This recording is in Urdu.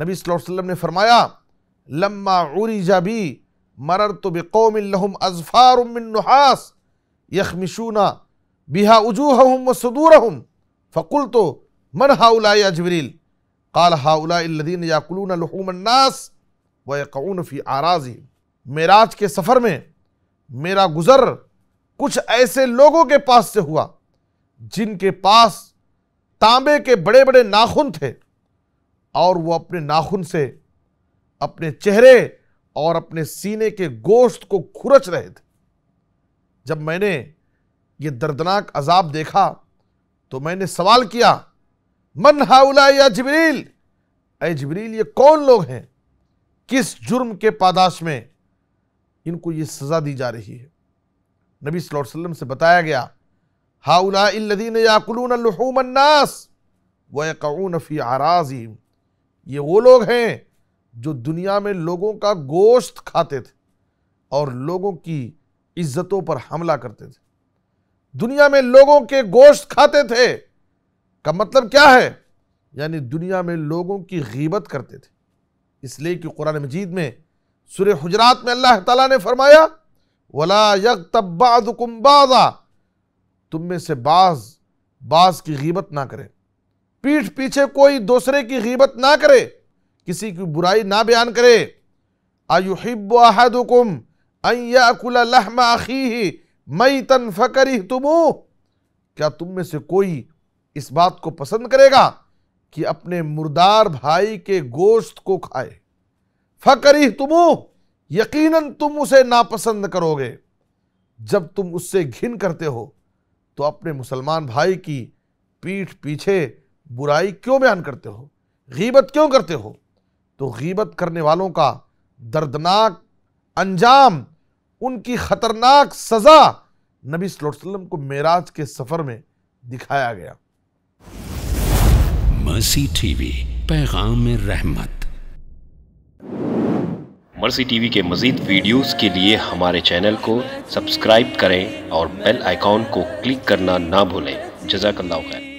نبی صلی اللہ علیہ وسلم نے فرمایا لما عرج بی مررت بقوم لهم اظفار من نحاس یخمشون بها وجوههم وصدورهم فقلت من هؤلاء یا جبریل قال هؤلاء الذين يأكلون لحوم الناس ويقعون في اعراضهم۔ معراج کے سفر میں میرا گزر کچھ ایسے لوگوں کے پاس سے ہوا جن کے پاس تانبے کے بڑے بڑے ناخن تھے اور وہ اپنے ناخن سے اپنے چہرے اور اپنے سینے کے گوشت کو کھرچ رہے تھے۔ جب میں نے یہ دردناک عذاب دیکھا تو میں نے سوال کیا من ہؤلاء یا جبریل، اے جبریل یہ کون لوگ ہیں، کس جرم کے پاداش میں ان کو یہ سزا دی جا رہی ہے؟ نبی صلی اللہ علیہ وسلم سے بتایا گیا ہؤلاء الذین یاکلون لحوم الناس ویقعون فی اعراضہم، یہ وہ لوگ ہیں جو دنیا میں لوگوں کا گوشت کھاتے تھے اور لوگوں کی عزتوں پر حملہ کرتے تھے۔ دنیا میں لوگوں کے گوشت کھاتے تھے کا مطلب کیا ہے؟ یعنی دنیا میں لوگوں کی غیبت کرتے تھے۔ اس لیے کہ قرآن مجید میں سورہ حجرات میں اللہ تعالیٰ نے فرمایا وَلَا يَغْتَبْ بَعْضُكُمْ بَعْضًا، تم میں سے بعض کی غیبت نہ کرے، پیٹھ پیچھے کوئی دوسرے کی غیبت نہ کرے، کسی کی برائی نہ بیان کرے۔ أَيُحِبُّ أَحَدُكُمْ أَن يَأْكُلَ لَحْمَ أَخِيهِ مَيْتًا فَكَرِهْتُمُوهُ، کیا تم میں سے کوئی اس بات کو پسند کرے گا کہ اپنے مردار بھائی کے گوشت کو کھائے؟ فَكَرِهْتُمُوهُ، یقیناً تم اسے ناپسند کرو گے۔ جب تم اس سے گھن کرتے ہو تو اپنے مسلمان بھائی کی پیٹھ پیچھے برائی کیوں بیان کرتے ہو، غیبت کیوں کرتے ہو؟ تو غیبت کرنے والوں کا دردناک انجام، ان کی خطرناک سزا نبی صلی اللہ علیہ وسلم کو معراج کے سفر میں دکھایا گیا۔ مرسی ٹی وی، پیغام رحمت۔ مرسی ٹی وی کے مزید ویڈیوز کے لیے ہمارے چینل کو سبسکرائب کریں اور بیل آئیکن کو کلک کرنا نہ بھولیں۔ جزاک اللہ خیر۔